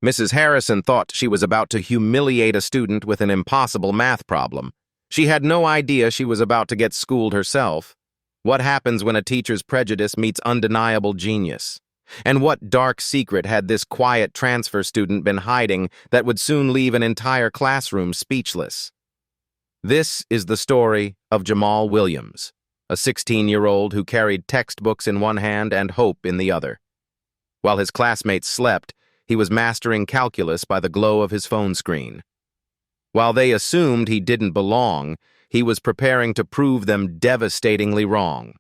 Mrs. Harrison thought she was about to humiliate a student with an impossible math problem. She had no idea she was about to get schooled herself. What happens when a teacher's prejudice meets undeniable genius? And what dark secret had this quiet transfer student been hiding that would soon leave an entire classroom speechless? This is the story of Jamal Williams, a 16-year-old who carried textbooks in one hand and hope in the other. While his classmates slept, he was mastering calculus by the glow of his phone screen. While they assumed he didn't belong, he was preparing to prove them devastatingly wrong.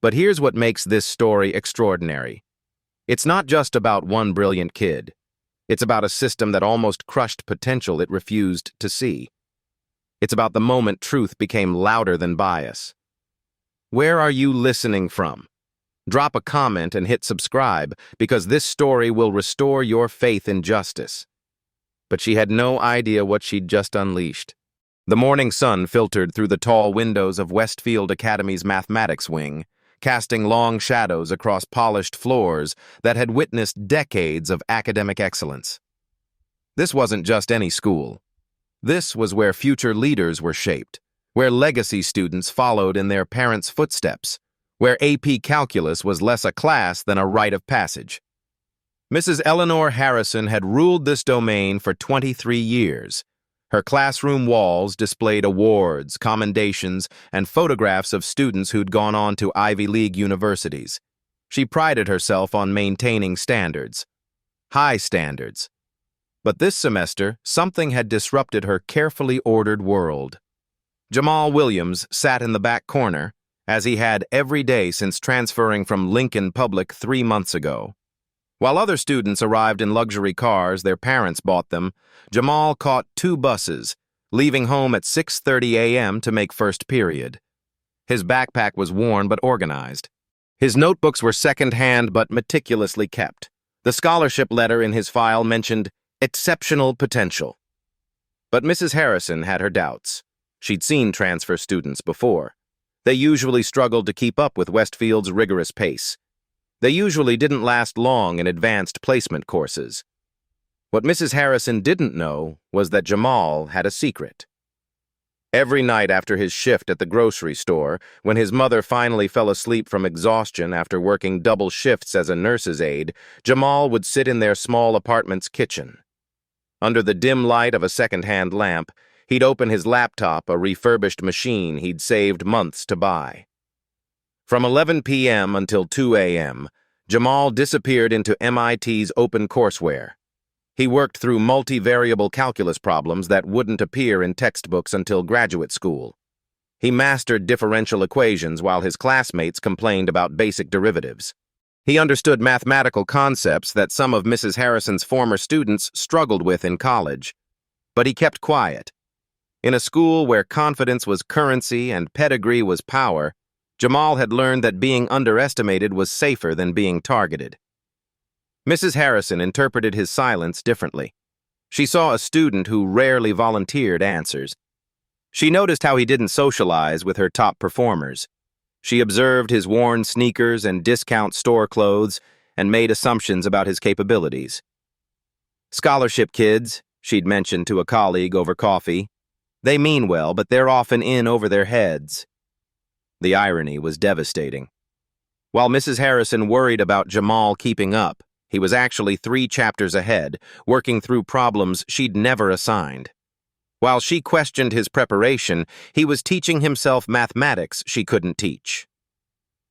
But here's what makes this story extraordinary. It's not just about one brilliant kid. It's about a system that almost crushed potential it refused to see. It's about the moment truth became louder than bias. Where are you listening from? Drop a comment and hit subscribe, because this story will restore your faith in justice. But she had no idea what she'd just unleashed. The morning sun filtered through the tall windows of Westfield Academy's mathematics wing, casting long shadows across polished floors that had witnessed decades of academic excellence. This wasn't just any school. This was where future leaders were shaped, where legacy students followed in their parents' footsteps, where AP Calculus was less a class than a rite of passage. Mrs. Eleanor Harrison had ruled this domain for 23 years. Her classroom walls displayed awards, commendations, and photographs of students who'd gone on to Ivy League universities. She prided herself on maintaining standards. High standards. But this semester, something had disrupted her carefully ordered world. Jamal Williams sat in the back corner, as he had every day since transferring from Lincoln Public 3 months ago. While other students arrived in luxury cars their parents bought them, Jamal caught 2 buses, leaving home at 6:30 a.m. to make first period. His backpack was worn but organized. His notebooks were second-hand but meticulously kept. The scholarship letter in his file mentioned exceptional potential. But Mrs. Harrison had her doubts. She'd seen transfer students before. They usually struggled to keep up with Westfield's rigorous pace. They usually didn't last long in advanced placement courses. What Mrs. Harrison didn't know was that Jamal had a secret. Every night after his shift at the grocery store, when his mother finally fell asleep from exhaustion after working double shifts as a nurse's aide, Jamal would sit in their small apartment's kitchen. Under the dim light of a second-hand lamp, he'd open his laptop, a refurbished machine he'd saved months to buy. From 11 p.m. until 2 a.m., Jamal disappeared into MIT's open courseware. He worked through multivariable calculus problems that wouldn't appear in textbooks until graduate school. He mastered differential equations while his classmates complained about basic derivatives. He understood mathematical concepts that some of Mrs. Harrison's former students struggled with in college. But he kept quiet. In a school where confidence was currency and pedigree was power, Jamal had learned that being underestimated was safer than being targeted. Mrs. Harrison interpreted his silence differently. She saw a student who rarely volunteered answers. She noticed how he didn't socialize with her top performers. She observed his worn sneakers and discount store clothes and made assumptions about his capabilities. Scholarship kids, she'd mentioned to a colleague over coffee. They mean well, but they're often in over their heads. The irony was devastating. While Mrs. Harrison worried about Jamal keeping up, he was actually 3 chapters ahead, working through problems she'd never assigned. While she questioned his preparation, he was teaching himself mathematics she couldn't teach.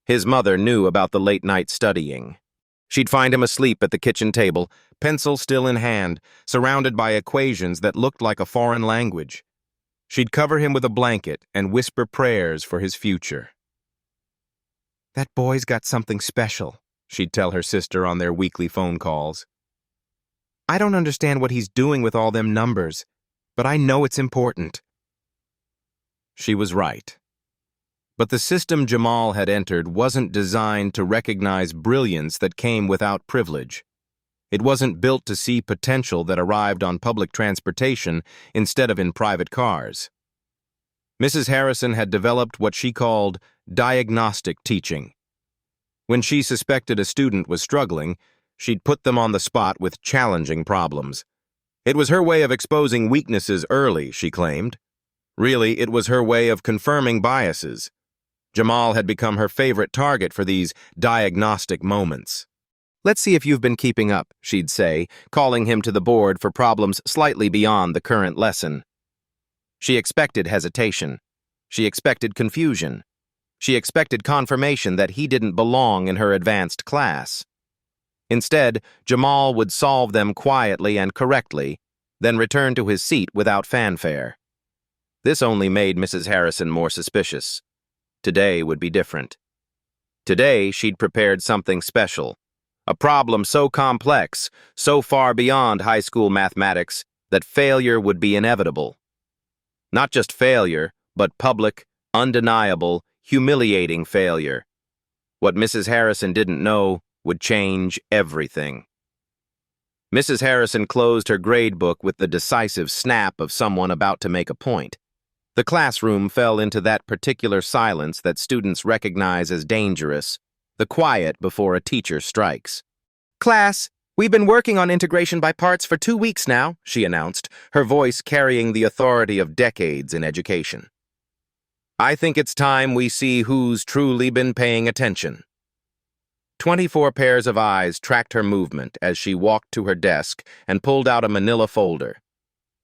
His mother knew about the late-night studying. She'd find him asleep at the kitchen table, pencil still in hand, surrounded by equations that looked like a foreign language. She'd cover him with a blanket and whisper prayers for his future. "That boy's got something special," she'd tell her sister on their weekly phone calls. "I don't understand what he's doing with all them numbers, but I know it's important." She was right. But the system Jamal had entered wasn't designed to recognize brilliance that came without privilege. It wasn't built to see potential that arrived on public transportation instead of in private cars. Mrs. Harrison had developed what she called diagnostic teaching. When she suspected a student was struggling, she'd put them on the spot with challenging problems. It was her way of exposing weaknesses early, she claimed. Really, it was her way of confirming biases. Jamal had become her favorite target for these diagnostic moments. "Let's see if you've been keeping up," she'd say, calling him to the board for problems slightly beyond the current lesson. She expected hesitation. She expected confusion. She expected confirmation that he didn't belong in her advanced class. Instead, Jamal would solve them quietly and correctly, then return to his seat without fanfare. This only made Mrs. Harrison more suspicious. Today would be different. Today, she'd prepared something special. A problem so complex, so far beyond high school mathematics, that failure would be inevitable. Not just failure, but public, undeniable, humiliating failure. What Mrs. Harrison didn't know would change everything. Mrs. Harrison closed her grade book with the decisive snap of someone about to make a point. The classroom fell into that particular silence that students recognize as dangerous, the quiet before a teacher strikes. "Class, we've been working on integration by parts for 2 weeks now," she announced, her voice carrying the authority of decades in education. "I think it's time we see who's truly been paying attention." 24 pairs of eyes tracked her movement as she walked to her desk and pulled out a manila folder.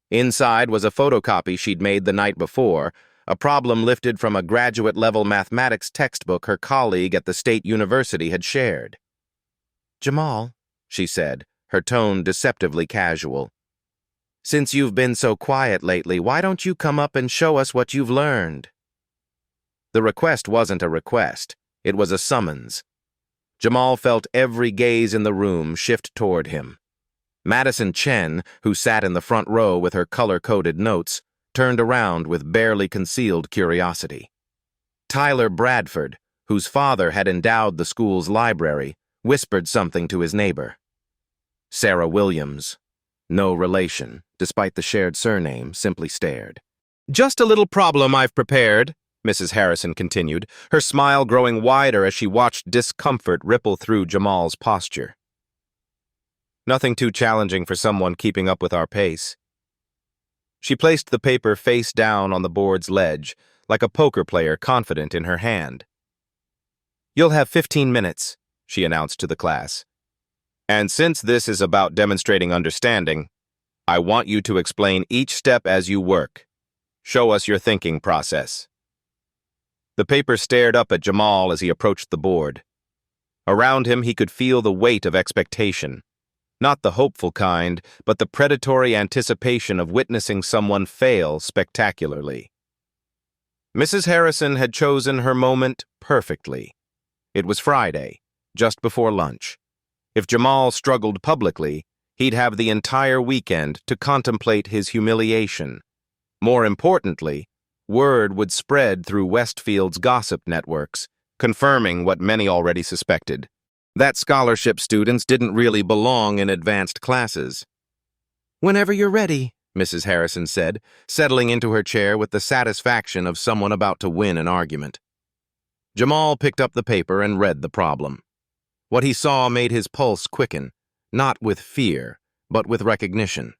Inside was a photocopy she'd made the night before, a problem lifted from a graduate-level mathematics textbook her colleague at the state university had shared. "Jamal," she said, her tone deceptively casual, "since you've been so quiet lately, why don't you come up and show us what you've learned?" The request wasn't a request. It was a summons. Jamal felt every gaze in the room shift toward him. Madison Chen, who sat in the front row with her color-coded notes, turned around with barely concealed curiosity. Tyler Bradford, whose father had endowed the school's library, whispered something to his neighbor. Sarah Williams, no relation, despite the shared surname, simply stared. "Just a little problem I've prepared," Mrs. Harrison continued, her smile growing wider as she watched discomfort ripple through Jamal's posture. "Nothing too challenging for someone keeping up with our pace." She placed the paper face down on the board's ledge, like a poker player confident in her hand. "You'll have 15 minutes, she announced to the class. "And since this is about demonstrating understanding, I want you to explain each step as you work. Show us your thinking process." The paper stared up at Jamal as he approached the board. Around him, he could feel the weight of expectation. Not the hopeful kind, but the predatory anticipation of witnessing someone fail spectacularly. Mrs. Harrison had chosen her moment perfectly. It was Friday, just before lunch. If Jamal struggled publicly, he'd have the entire weekend to contemplate his humiliation. More importantly, word would spread through Westfield's gossip networks, confirming what many already suspected: that scholarship students didn't really belong in advanced classes. "Whenever you're ready," Mrs. Harrison said, settling into her chair with the satisfaction of someone about to win an argument. Jamal picked up the paper and read the problem. What he saw made his pulse quicken, not with fear, but with recognition.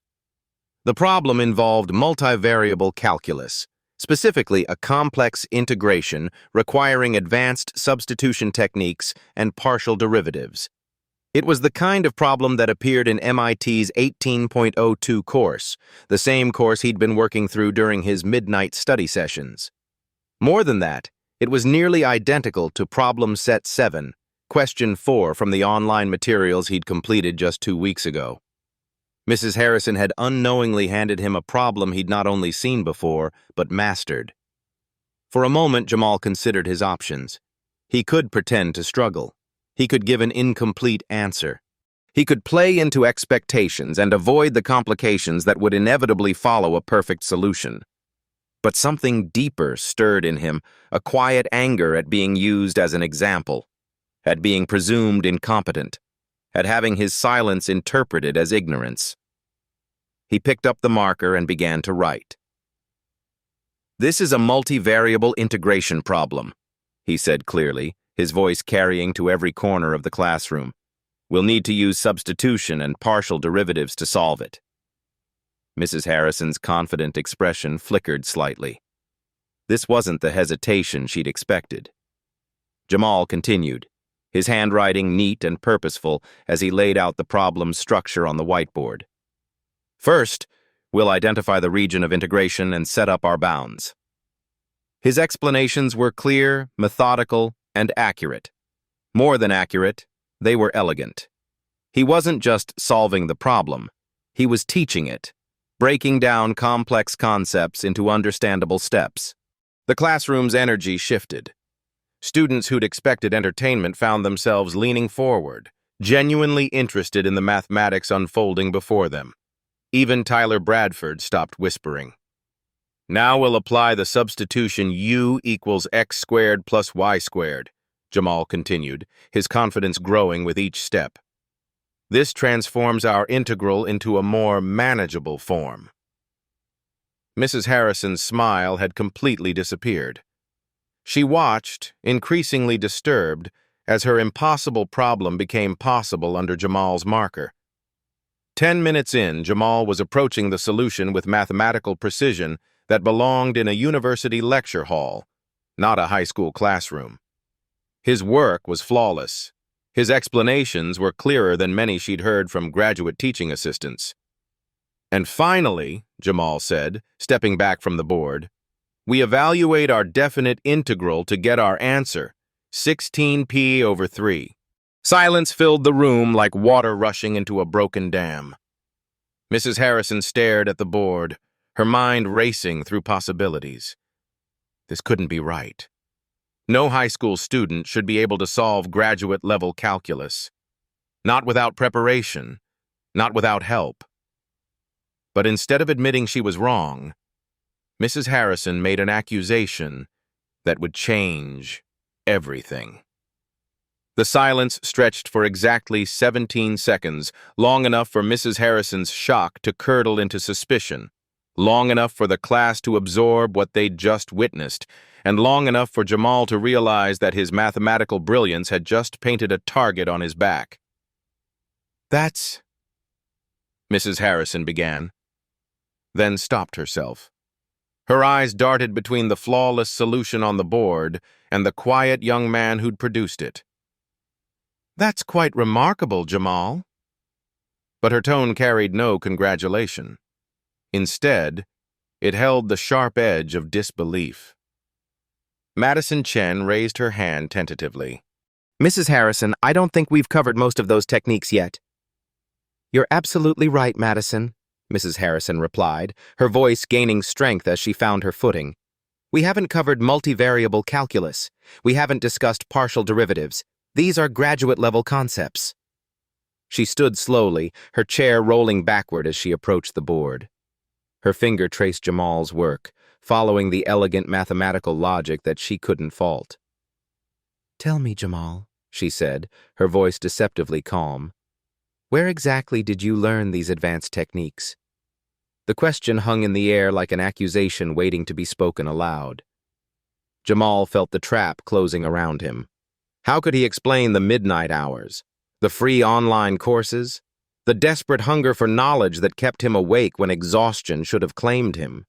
The problem involved multivariable calculus, specifically a complex integration requiring advanced substitution techniques and partial derivatives. It was the kind of problem that appeared in MIT's 18.02 course, the same course he'd been working through during his midnight study sessions. More than that, it was nearly identical to Problem Set 7, Question 4 from the online materials he'd completed just 2 weeks ago. Mrs. Harrison had unknowingly handed him a problem he'd not only seen before, but mastered. For a moment, Jamal considered his options. He could pretend to struggle. He could give an incomplete answer. He could play into expectations and avoid the complications that would inevitably follow a perfect solution. But something deeper stirred in him, a quiet anger at being used as an example, at being presumed incompetent, at having his silence interpreted as ignorance. He picked up the marker and began to write. "This is a multivariable integration problem," he said clearly, his voice carrying to every corner of the classroom. We'll need to use substitution and partial derivatives to solve it. Mrs. Harrison's confident expression flickered slightly. This wasn't the hesitation she'd expected. Jamal continued, his handwriting neat and purposeful as he laid out the problem's structure on the whiteboard. First, we'll identify the region of integration and set up our bounds. His explanations were clear, methodical, and accurate. More than accurate, they were elegant. He wasn't just solving the problem, he was teaching it, breaking down complex concepts into understandable steps. The classroom's energy shifted. Students who'd expected entertainment found themselves leaning forward, genuinely interested in the mathematics unfolding before them. Even Tyler Bradford stopped whispering. Now we'll apply the substitution u equals x squared plus y squared, Jamal continued, his confidence growing with each step. This transforms our integral into a more manageable form. Mrs. Harrison's smile had completely disappeared. She watched, increasingly disturbed, as her impossible problem became possible under Jamal's marker. 10 minutes in, Jamal was approaching the solution with mathematical precision that belonged in a university lecture hall, not a high school classroom. His work was flawless. His explanations were clearer than many she'd heard from graduate teaching assistants. And finally, Jamal said, stepping back from the board, we evaluate our definite integral to get our answer, 16p over 3. Silence filled the room like water rushing into a broken dam. Mrs. Harrison stared at the board, her mind racing through possibilities. This couldn't be right. No high school student should be able to solve graduate-level calculus. Not without preparation, not without help. But instead of admitting she was wrong, Mrs. Harrison made an accusation that would change everything. The silence stretched for exactly 17 seconds, long enough for Mrs. Harrison's shock to curdle into suspicion, long enough for the class to absorb what they'd just witnessed, and long enough for Jamal to realize that his mathematical brilliance had just painted a target on his back. That's... Mrs. Harrison began, then stopped herself. Her eyes darted between the flawless solution on the board and the quiet young man who'd produced it. That's quite remarkable, Jamal. But her tone carried no congratulation. Instead, it held the sharp edge of disbelief. Madison Chen raised her hand tentatively. Mrs. Harrison, I don't think we've covered most of those techniques yet. You're absolutely right, Madison, Mrs. Harrison replied, her voice gaining strength as she found her footing. We haven't covered multivariable calculus. We haven't discussed partial derivatives. These are graduate-level concepts. She stood slowly, her chair rolling backward as she approached the board. Her finger traced Jamal's work, following the elegant mathematical logic that she couldn't fault. Tell me, Jamal, she said, her voice deceptively calm. Where exactly did you learn these advanced techniques? The question hung in the air like an accusation waiting to be spoken aloud. Jamal felt the trap closing around him. How could he explain the midnight hours, the free online courses, the desperate hunger for knowledge that kept him awake when exhaustion should have claimed him?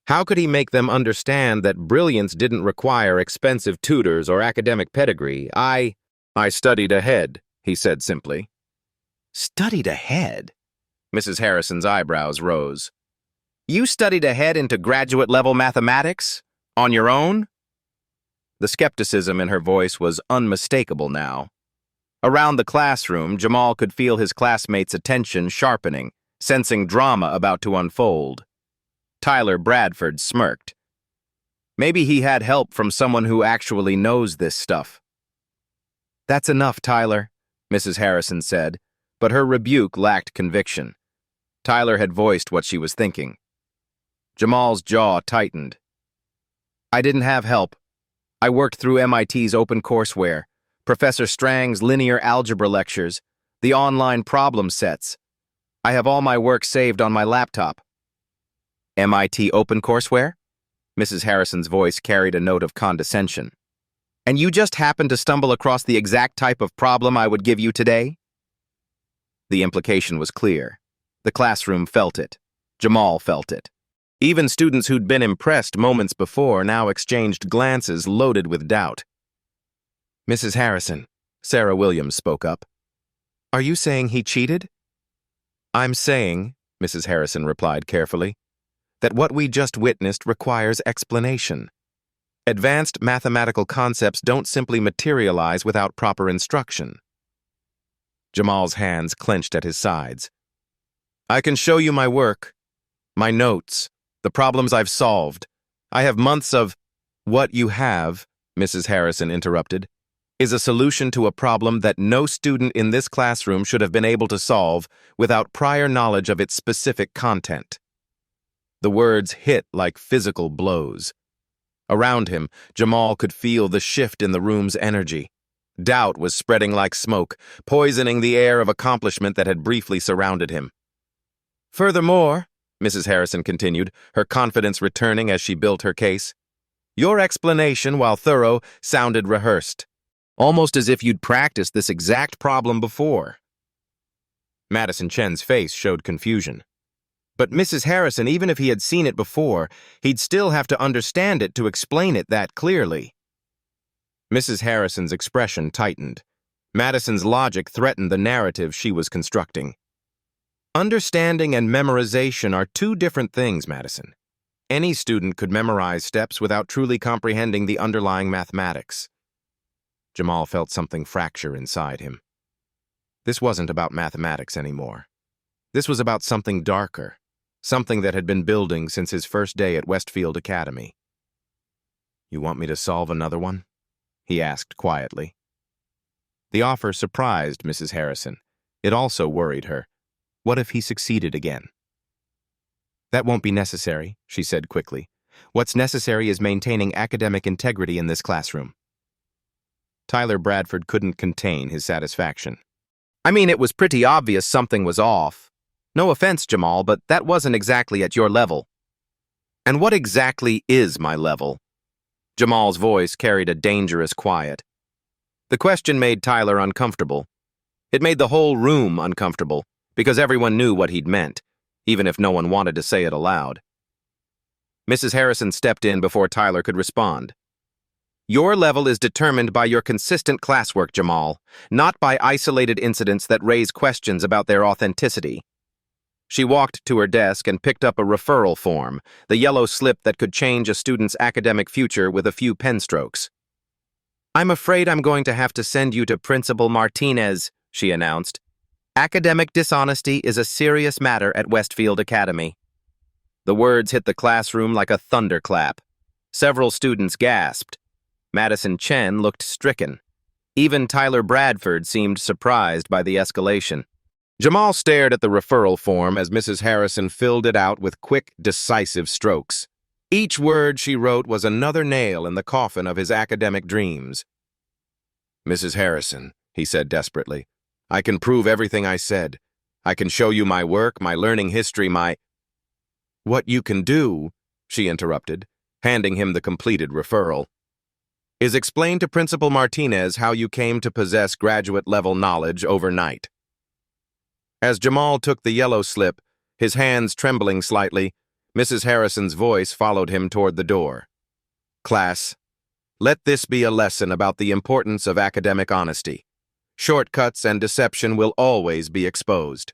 How could he make them understand that brilliance didn't require expensive tutors or academic pedigree? I studied ahead, he said simply. Studied ahead? Mrs. Harrison's eyebrows rose. You studied ahead into graduate-level mathematics? On your own? The skepticism in her voice was unmistakable now. Around the classroom, Jamal could feel his classmates' attention sharpening, sensing drama about to unfold. Tyler Bradford smirked. Maybe he had help from someone who actually knows this stuff. That's enough, Tyler, Mrs. Harrison said, but her rebuke lacked conviction. Tyler had voiced what she was thinking. Jamal's jaw tightened. I didn't have help. I worked through MIT's open courseware, Professor Strang's linear algebra lectures, the online problem sets. I have all my work saved on my laptop. MIT open courseware? Mrs. Harrison's voice carried a note of condescension. And you just happened to stumble across the exact type of problem I would give you today? The implication was clear. The classroom felt it. Jamal felt it. Even students who'd been impressed moments before now exchanged glances loaded with doubt. Mrs. Harrison, Sarah Williams spoke up. Are you saying he cheated? I'm saying, Mrs. Harrison replied carefully, that what we just witnessed requires explanation. Advanced mathematical concepts don't simply materialize without proper instruction. Jamal's hands clenched at his sides. I can show you my work, my notes, the problems I've solved. I have months of— What you have, Mrs. Harrison interrupted, is a solution to a problem that no student in this classroom should have been able to solve without prior knowledge of its specific content. The words hit like physical blows. Around him, Jamal could feel the shift in the room's energy. Doubt was spreading like smoke, poisoning the air of accomplishment that had briefly surrounded him. Furthermore, Mrs. Harrison continued, her confidence returning as she built her case, your explanation, while thorough, sounded rehearsed, almost as if you'd practiced this exact problem before. Madison Chen's face showed confusion. But Mrs. Harrison, even if he had seen it before, he'd still have to understand it to explain it that clearly. Mrs. Harrison's expression tightened. Madison's logic threatened the narrative she was constructing. Understanding and memorization are two different things, Madison. Any student could memorize steps without truly comprehending the underlying mathematics. Jamal felt something fracture inside him. This wasn't about mathematics anymore. This was about something darker, something that had been building since his first day at Westfield Academy. You want me to solve another one? He asked quietly. The offer surprised Mrs. Harrison. It also worried her. What if he succeeded again? That won't be necessary, she said quickly. What's necessary is maintaining academic integrity in this classroom. Tyler Bradford couldn't contain his satisfaction. I mean, it was pretty obvious something was off. No offense, Jamal, but that wasn't exactly at your level. And what exactly is my level? Jamal's voice carried a dangerous quiet. The question made Tyler uncomfortable. It made the whole room uncomfortable, because everyone knew what he'd meant, even if no one wanted to say it aloud. Mrs. Harrison stepped in before Tyler could respond. Your level is determined by your consistent classwork, Jamal, not by isolated incidents that raise questions about their authenticity. She walked to her desk and picked up a referral form, the yellow slip that could change a student's academic future with a few pen strokes. I'm afraid I'm going to have to send you to Principal Martinez, she announced. Academic dishonesty is a serious matter at Westfield Academy. The words hit the classroom like a thunderclap. Several students gasped. Madison Chen looked stricken. Even Tyler Bradford seemed surprised by the escalation. Jamal stared at the referral form as Mrs. Harrison filled it out with quick, decisive strokes. Each word she wrote was another nail in the coffin of his academic dreams. Mrs. Harrison, he said desperately, I can prove everything I said. I can show you my work, my learning history, my— What you can do, she interrupted, handing him the completed referral, is explain to Principal Martinez how you came to possess graduate-level knowledge overnight. As Jamal took the yellow slip, his hands trembling slightly, Mrs. Harrison's voice followed him toward the door. Class, let this be a lesson about the importance of academic honesty. Shortcuts and deception will always be exposed.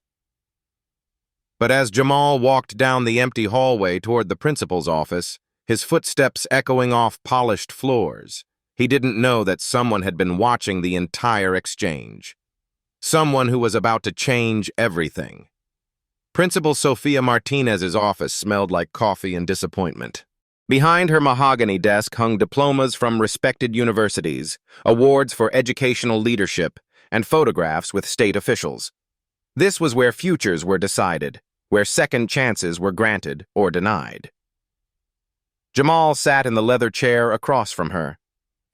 But as Jamal walked down the empty hallway toward the principal's office, his footsteps echoing off polished floors, he didn't know that someone had been watching the entire exchange. Someone who was about to change everything. Principal Sophia Martinez's office smelled like coffee and disappointment. Behind her mahogany desk hung diplomas from respected universities, awards for educational leadership, and photographs with state officials. This was where futures were decided, where second chances were granted or denied. Jamal sat in the leather chair across from her,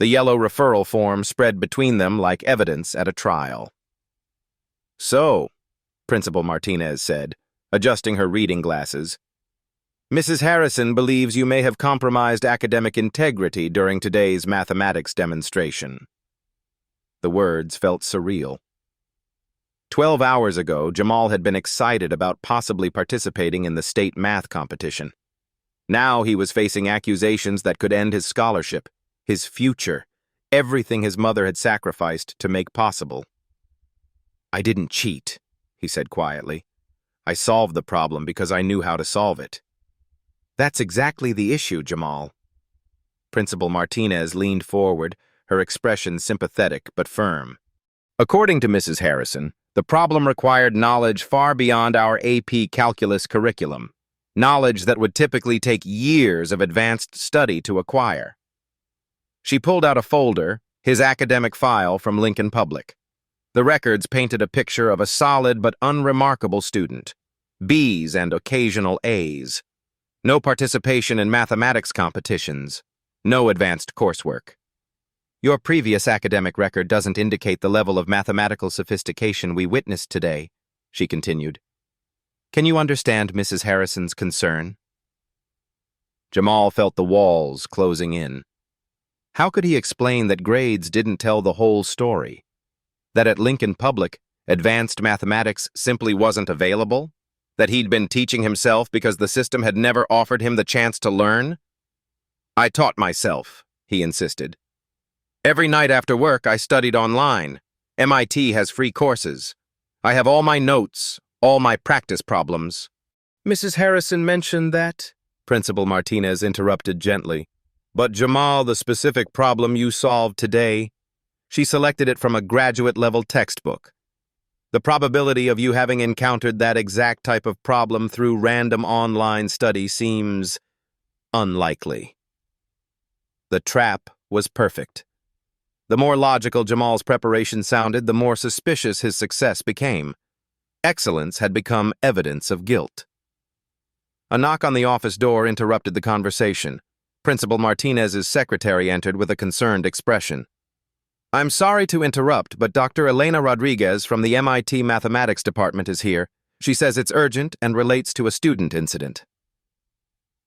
the yellow referral form spread between them like evidence at a trial. So, Principal Martinez said, adjusting her reading glasses, Mrs. Harrison believes you may have compromised academic integrity during today's mathematics demonstration. The words felt surreal. 12 hours ago, Jamal had been excited about possibly participating in the state math competition. Now he was facing accusations that could end his scholarship, his future, everything his mother had sacrificed to make possible. "I didn't cheat," he said quietly. "I solved the problem because I knew how to solve it." "That's exactly the issue, Jamal." Principal Martinez leaned forward, her expression sympathetic but firm. According to Mrs. Harrison, the problem required knowledge far beyond our AP calculus curriculum, knowledge that would typically take years of advanced study to acquire. She pulled out a folder, his academic file from Lincoln Public. The records painted a picture of a solid but unremarkable student. B's and occasional A's. No participation in mathematics competitions. No advanced coursework. "Your previous academic record doesn't indicate the level of mathematical sophistication we witnessed today," she continued. "Can you understand Mrs. Harrison's concern?" Jamal felt the walls closing in. How could he explain that grades didn't tell the whole story? That at Lincoln Public, advanced mathematics simply wasn't available? That he'd been teaching himself because the system had never offered him the chance to learn? "I taught myself," he insisted. "Every night after work, I studied online. MIT has free courses. I have all my notes, all my practice problems." "Mrs. Harrison mentioned that," Principal Martinez interrupted gently. "But Jamal, the specific problem you solved today, she selected it from a graduate-level textbook. The probability of you having encountered that exact type of problem through random online study seems unlikely." The trap was perfect. The more logical Jamal's preparation sounded, the more suspicious his success became. Excellence had become evidence of guilt. A knock on the office door interrupted the conversation. Principal Martinez's secretary entered with a concerned expression. "I'm sorry to interrupt, but Dr. Elena Rodriguez from the MIT Mathematics Department is here. She says it's urgent and relates to a student incident."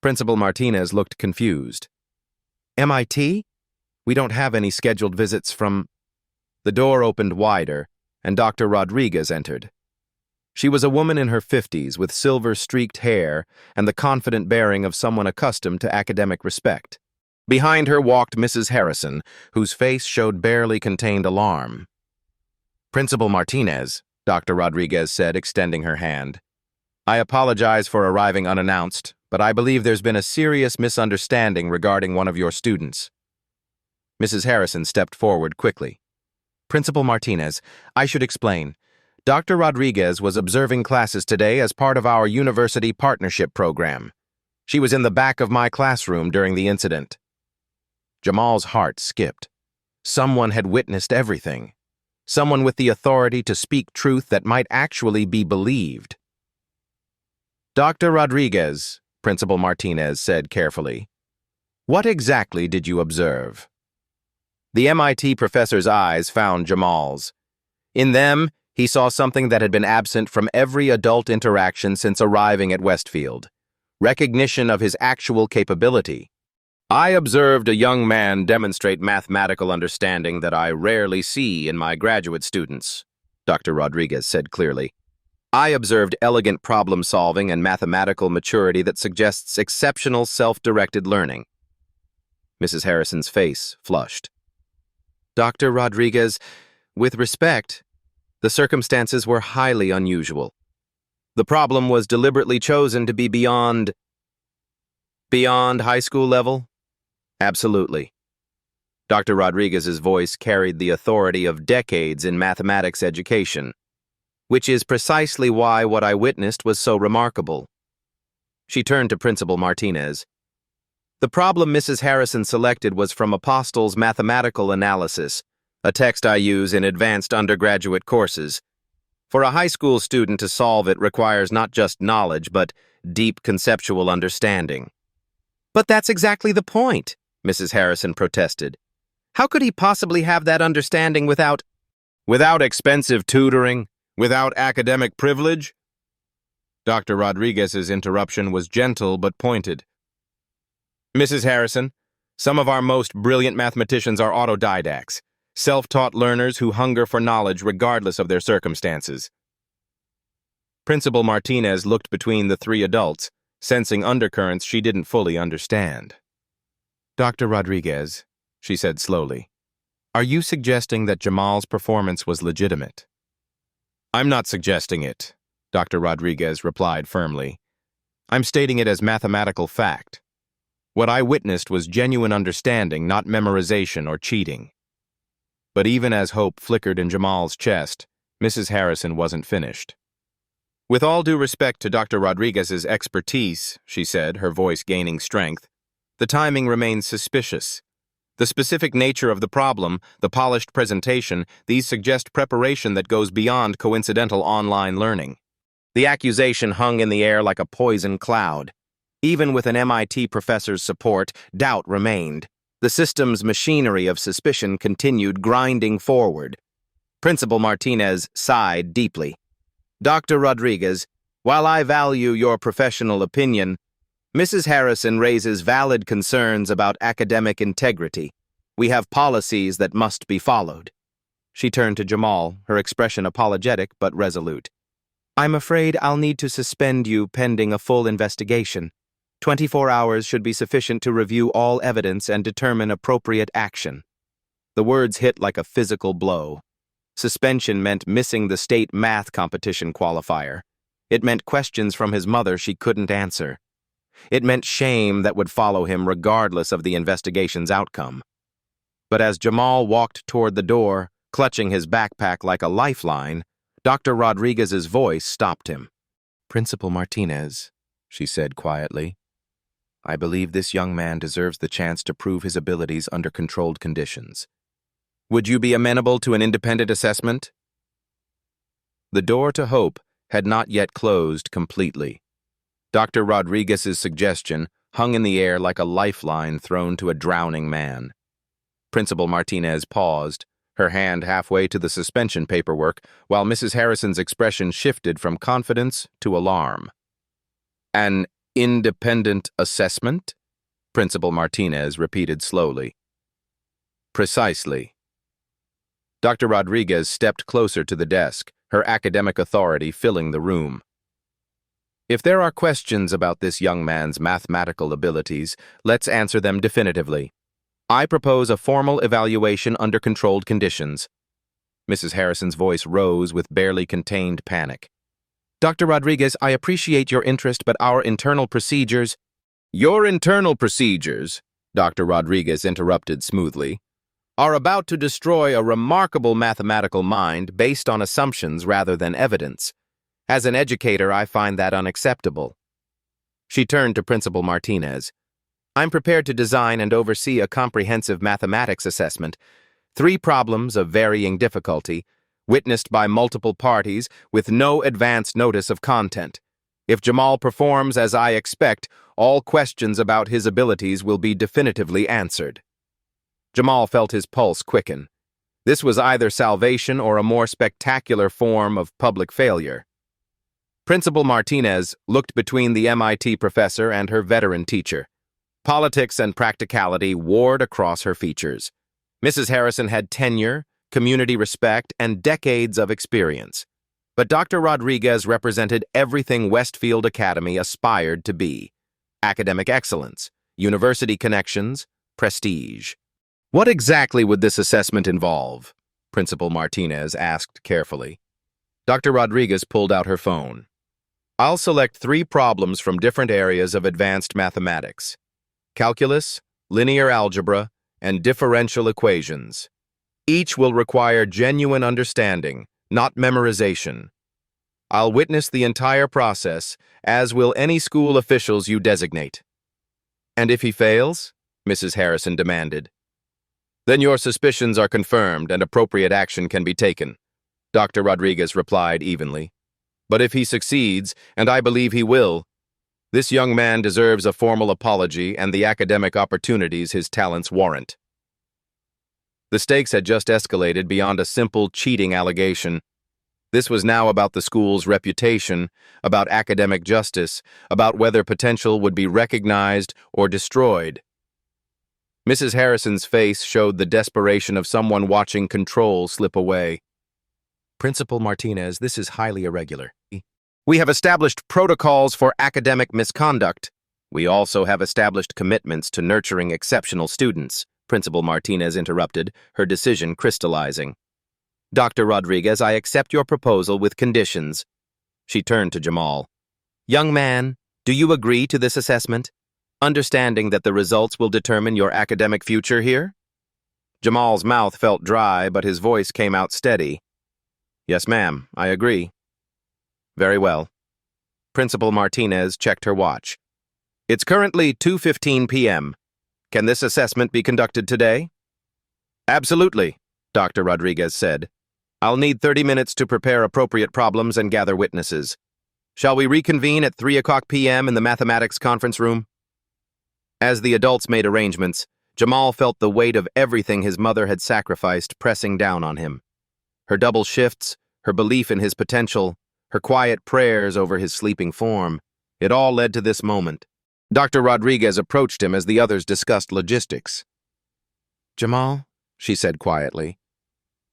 Principal Martinez looked confused. "MIT? We don't have any scheduled visits from—" The door opened wider, and Dr. Rodriguez entered. She was a woman in her 50s with silver-streaked hair and the confident bearing of someone accustomed to academic respect. Behind her walked Mrs. Harrison, whose face showed barely contained alarm. "Principal Martinez," Dr. Rodriguez said, extending her hand. "I apologize for arriving unannounced, but I believe there's been a serious misunderstanding regarding one of your students." Mrs. Harrison stepped forward quickly. "Principal Martinez, I should explain. Dr. Rodriguez was observing classes today as part of our university partnership program. She was in the back of my classroom during the incident." Jamal's heart skipped. Someone had witnessed everything. Someone with the authority to speak truth that might actually be believed. "Dr. Rodriguez," Principal Martinez said carefully, "what exactly did you observe?" The MIT professor's eyes found Jamal's. In them, he saw something that had been absent from every adult interaction since arriving at Westfield: recognition of his actual capability. "I observed a young man demonstrate mathematical understanding that I rarely see in my graduate students," Dr. Rodriguez said clearly. "I observed elegant problem-solving and mathematical maturity that suggests exceptional self-directed learning." Mrs. Harrison's face flushed. "Dr. Rodriguez, with respect, the circumstances were highly unusual. The problem was deliberately chosen to be beyond high school level?" "Absolutely." Dr. Rodriguez's voice carried the authority of decades in mathematics education, which is precisely why what I witnessed was so remarkable. She turned to Principal Martinez. "The problem Mrs. Harrison selected was from Apostle's Mathematical Analysis, a text I use in advanced undergraduate courses. For a high school student to solve it requires not just knowledge, but deep conceptual understanding." "But that's exactly the point," Mrs. Harrison protested. "How could he possibly have that understanding without—" "Without expensive tutoring? Without academic privilege?" Dr. Rodriguez's interruption was gentle but pointed. "Mrs. Harrison, some of our most brilliant mathematicians are autodidacts. self-taught learners who hunger for knowledge regardless of their circumstances. Principal Martinez looked between the three adults, sensing undercurrents she didn't fully understand. "Dr. Rodriguez," she said slowly, "are you suggesting that Jamal's performance was legitimate?" "I'm not suggesting it," Dr. Rodriguez replied firmly. "I'm stating it as mathematical fact. What I witnessed was genuine understanding, not memorization or cheating." But even as hope flickered in Jamal's chest, Mrs. Harrison wasn't finished. "With all due respect to Dr. Rodriguez's expertise," she said, her voice gaining strength, "the timing remains suspicious. The specific nature of the problem, the polished presentation, these suggest preparation that goes beyond coincidental online learning." The accusation hung in the air like a poison cloud. Even with an MIT professor's support, doubt remained. The system's machinery of suspicion continued grinding forward. Principal Martinez sighed deeply. "Dr. Rodriguez, while I value your professional opinion, Mrs. Harrison raises valid concerns about academic integrity. We have policies that must be followed." She turned to Jamal, her expression apologetic but resolute. "I'm afraid I'll need to suspend you pending a full investigation. 24 hours should be sufficient to review all evidence and determine appropriate action." The words hit like a physical blow. Suspension meant missing the state math competition qualifier. It meant questions from his mother she couldn't answer. It meant shame that would follow him regardless of the investigation's outcome. But as Jamal walked toward the door, clutching his backpack like a lifeline, Dr. Rodriguez's voice stopped him. "Principal Martinez," she said quietly, "I believe this young man deserves the chance to prove his abilities under controlled conditions. Would you be amenable to an independent assessment?" The door to hope had not yet closed completely. Dr. Rodriguez's suggestion hung in the air like a lifeline thrown to a drowning man. Principal Martinez paused, her hand halfway to the suspension paperwork, while Mrs. Harrison's expression shifted from confidence to alarm. "An independent assessment?" Principal Martinez repeated slowly. "Precisely." Dr. Rodriguez stepped closer to the desk, her academic authority filling the room. "If there are questions about this young man's mathematical abilities, let's answer them definitively. I propose a formal evaluation under controlled conditions." Mrs. Harrison's voice rose with barely contained panic. "Dr. Rodriguez, I appreciate your interest, but our internal procedures—" "Your internal procedures," Dr. Rodriguez interrupted smoothly, "are about to destroy a remarkable mathematical mind based on assumptions rather than evidence. As an educator, I find that unacceptable." She turned to Principal Martinez. "I'm prepared to design and oversee a comprehensive mathematics assessment. 3 problems of varying difficulty, witnessed by multiple parties with no advance notice of content. If Jamal performs as I expect, all questions about his abilities will be definitively answered." Jamal felt his pulse quicken. This was either salvation or a more spectacular form of public failure. Principal Martinez looked between the MIT professor and her veteran teacher. Politics and practicality warred across her features. Mrs. Harrison had tenure, community respect, and decades of experience. But Dr. Rodriguez represented everything Westfield Academy aspired to be: academic excellence, university connections, prestige. "What exactly would this assessment involve?" Principal Martinez asked carefully. Dr. Rodriguez pulled out her phone. "I'll select 3 problems from different areas of advanced mathematics: calculus, linear algebra, and differential equations. Each will require genuine understanding, not memorization. I'll witness the entire process, as will any school officials you designate." "And if he fails?" Mrs. Harrison demanded. "Then your suspicions are confirmed and appropriate action can be taken," Dr. Rodriguez replied evenly. "But if he succeeds, and I believe he will, this young man deserves a formal apology and the academic opportunities his talents warrant." The stakes had just escalated beyond a simple cheating allegation. This was now about the school's reputation, about academic justice, about whether potential would be recognized or destroyed. Mrs. Harrison's face showed the desperation of someone watching control slip away. Principal Martinez, this is highly irregular. We have established protocols for academic misconduct. We also have established commitments to nurturing exceptional students, Principal Martinez interrupted, her decision crystallizing. Dr. Rodriguez, I accept your proposal with conditions. She turned to Jamal. Young man, do you agree to this assessment, understanding that the results will determine your academic future here? Jamal's mouth felt dry, but his voice came out steady. Yes, ma'am, I agree. Very well. Principal Martinez checked her watch. It's currently 2:15 p.m. Can this assessment be conducted today? Absolutely, Dr. Rodriguez said. I'll need 30 minutes to prepare appropriate problems and gather witnesses. Shall we reconvene at 3 o'clock p.m. in the mathematics conference room? As the adults made arrangements, Jamal felt the weight of everything his mother had sacrificed pressing down on him. Her double shifts, her belief in his potential, her quiet prayers over his sleeping form, it all led to this moment. Dr. Rodriguez approached him as the others discussed logistics. Jamal, she said quietly,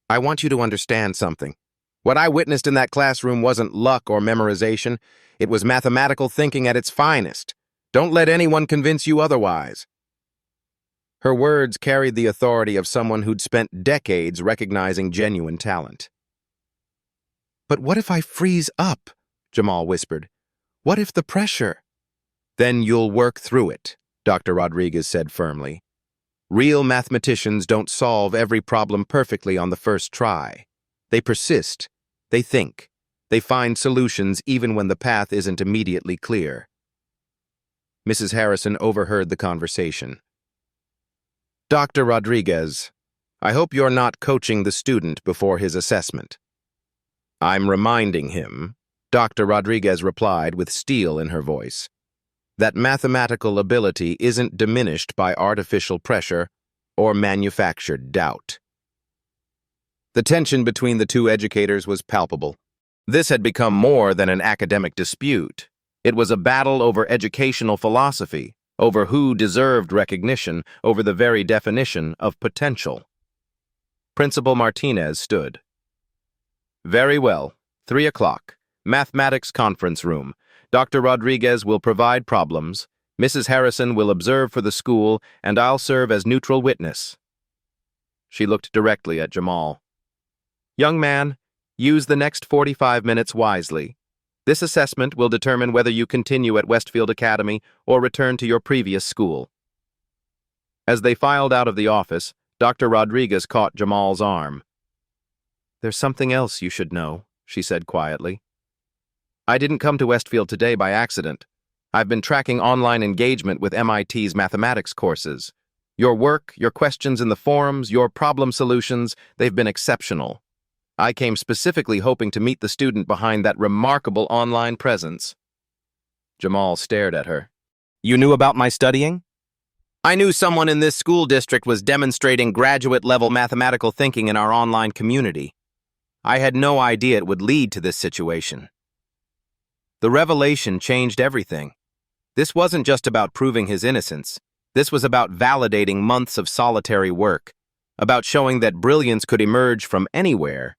I want you to understand something. What I witnessed in that classroom wasn't luck or memorization. It was mathematical thinking at its finest. Don't let anyone convince you otherwise. Her words carried the authority of someone who'd spent decades recognizing genuine talent. But what if I freeze up? Jamal whispered. What if the pressure? Then you'll work through it, Dr. Rodriguez said firmly. Real mathematicians don't solve every problem perfectly on the first try. They persist, they think, they find solutions even when the path isn't immediately clear. Mrs. Harrison overheard the conversation. Dr. Rodriguez, I hope you're not coaching the student before his assessment. I'm reminding him, Dr. Rodriguez replied with steel in her voice, that mathematical ability isn't diminished by artificial pressure or manufactured doubt. The tension between the two educators was palpable. This had become more than an academic dispute. It was a battle over educational philosophy, over who deserved recognition, over the very definition of potential. Principal Martinez stood. Very well, 3 o'clock, mathematics conference room. Dr. Rodriguez will provide problems, Mrs. Harrison will observe for the school, and I'll serve as neutral witness. She looked directly at Jamal. Young man, use the next 45 minutes wisely. This assessment will determine whether you continue at Westfield Academy or return to your previous school. As they filed out of the office, Dr. Rodriguez caught Jamal's arm. There's something else you should know, she said quietly. I didn't come to Westfield today by accident. I've been tracking online engagement with MIT's mathematics courses. Your work, your questions in the forums, your problem solutions, they've been exceptional. I came specifically hoping to meet the student behind that remarkable online presence. Jamal stared at her. You knew about my studying? I knew someone in this school district was demonstrating graduate-level mathematical thinking in our online community. I had no idea it would lead to this situation. The revelation changed everything. This wasn't just about proving his innocence. This was about validating months of solitary work, about showing that brilliance could emerge from anywhere.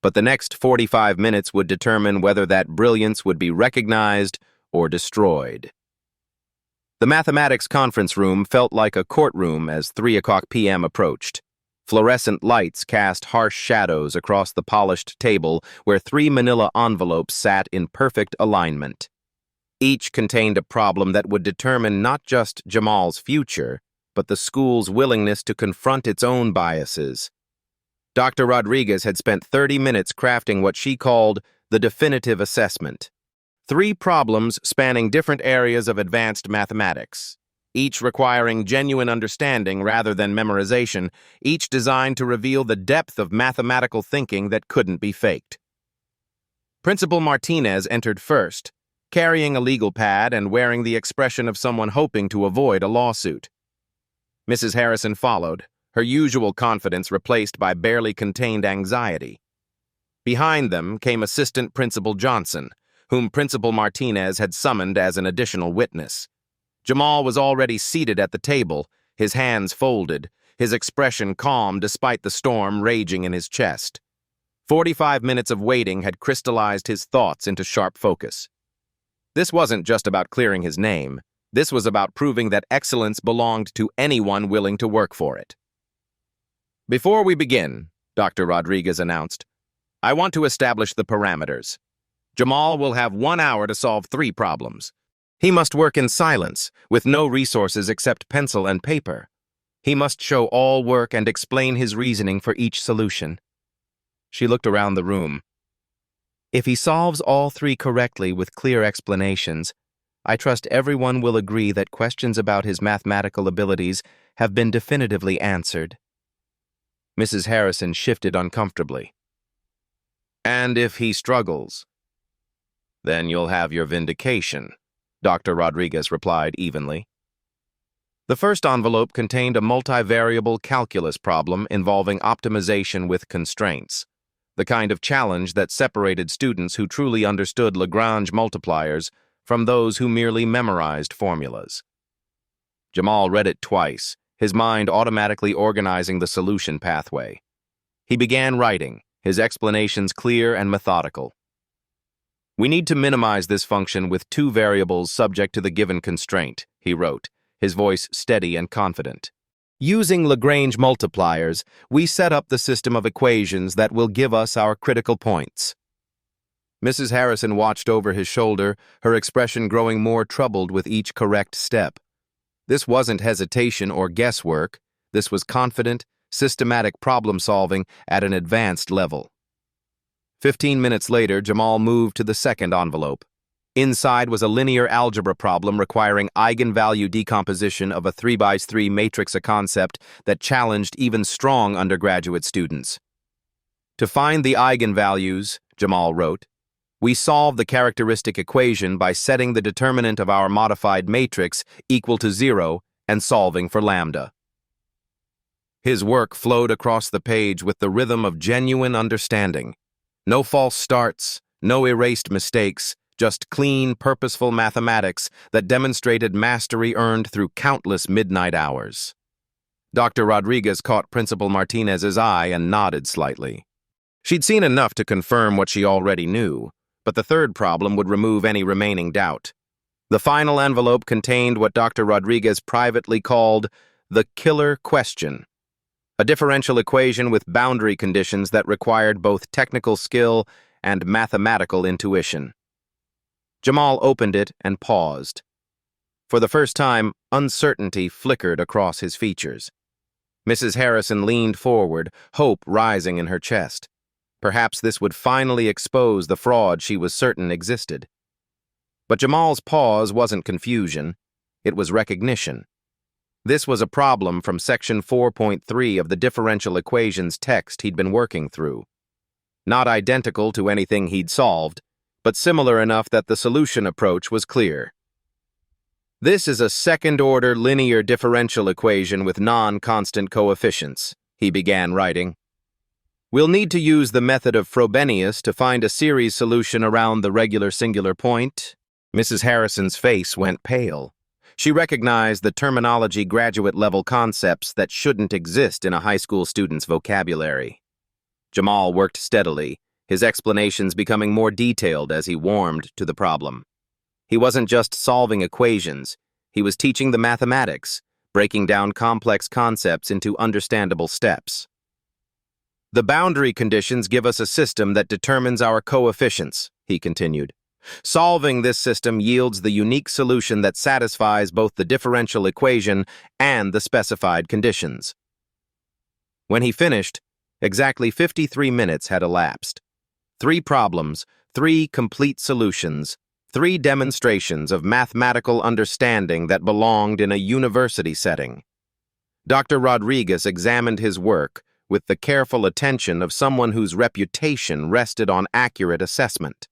But the next 45 minutes would determine whether that brilliance would be recognized or destroyed. The mathematics conference room felt like a courtroom as 3 o'clock p.m. approached. Fluorescent lights cast harsh shadows across the polished table where 3 manila envelopes sat in perfect alignment. Each contained a problem that would determine not just Jamal's future, but the school's willingness to confront its own biases. Dr. Rodriguez had spent 30 minutes crafting what she called the definitive assessment. 3 problems spanning different areas of advanced mathematics, each requiring genuine understanding rather than memorization, each designed to reveal the depth of mathematical thinking that couldn't be faked. Principal Martinez entered first, carrying a legal pad and wearing the expression of someone hoping to avoid a lawsuit. Mrs. Harrison followed, her usual confidence replaced by barely contained anxiety. Behind them came Assistant Principal Johnson, whom Principal Martinez had summoned as an additional witness. Jamal was already seated at the table, his hands folded, his expression calm despite the storm raging in his chest. 45 minutes of waiting had crystallized his thoughts into sharp focus. This wasn't just about clearing his name. This was about proving that excellence belonged to anyone willing to work for it. "Before we begin," Dr. Rodriguez announced, "I want to establish the parameters. Jamal will have 1 hour to solve 3 problems. He must work in silence, with no resources except pencil and paper. He must show all work and explain his reasoning for each solution." She looked around the room. "If he solves all 3 correctly with clear explanations, I trust everyone will agree that questions about his mathematical abilities have been definitively answered." Mrs. Harrison shifted uncomfortably. "And if he struggles?" "Then you'll have your vindication," Dr. Rodriguez replied evenly. The first envelope contained a multivariable calculus problem involving optimization with constraints, the kind of challenge that separated students who truly understood Lagrange multipliers from those who merely memorized formulas. Jamal read it twice, his mind automatically organizing the solution pathway. He began writing, his explanations clear and methodical. "We need to minimize this function with 2 variables subject to the given constraint," he wrote, his voice steady and confident. "Using Lagrange multipliers, we set up the system of equations that will give us our critical points." Mrs. Harrison watched over his shoulder, her expression growing more troubled with each correct step. This wasn't hesitation or guesswork. This was confident, systematic problem-solving at an advanced level. 15 minutes later, Jamal moved to the second envelope. Inside was a linear algebra problem requiring eigenvalue decomposition of a 3x3 matrix, a concept that challenged even strong undergraduate students. "To find the eigenvalues," Jamal wrote, "we solve the characteristic equation by setting the determinant of our modified matrix equal to 0 and solving for lambda." His work flowed across the page with the rhythm of genuine understanding. No false starts, no erased mistakes, just clean, purposeful mathematics that demonstrated mastery earned through countless midnight hours. Dr. Rodriguez caught Principal Martinez's eye and nodded slightly. She'd seen enough to confirm what she already knew, but the third problem would remove any remaining doubt. The final envelope contained what Dr. Rodriguez privately called the killer question, a differential equation with boundary conditions that required both technical skill and mathematical intuition. Jamal opened it and paused. For the first time, uncertainty flickered across his features. Mrs. Harrison leaned forward, hope rising in her chest. Perhaps this would finally expose the fraud she was certain existed. But Jamal's pause wasn't confusion. It was recognition. This was a problem from Section 4.3 of the differential equations text he'd been working through. Not identical to anything he'd solved, but similar enough that the solution approach was clear. "This is a second-order linear differential equation with non-constant coefficients," he began writing. "We'll need to use the method of Frobenius to find a series solution around the regular singular point." Mrs. Harrison's face went pale. She recognized the terminology graduate-level concepts that shouldn't exist in a high school student's vocabulary. Jamal worked steadily, his explanations becoming more detailed as he warmed to the problem. He wasn't just solving equations, he was teaching the mathematics, breaking down complex concepts into understandable steps. "The boundary conditions give us a system that determines our coefficients," he continued. "Solving this system yields the unique solution that satisfies both the differential equation and the specified conditions." When he finished, exactly 53 minutes had elapsed. 3 problems, 3 complete solutions, 3 demonstrations of mathematical understanding that belonged in a university setting. Dr. Rodriguez examined his work with the careful attention of someone whose reputation rested on accurate assessment.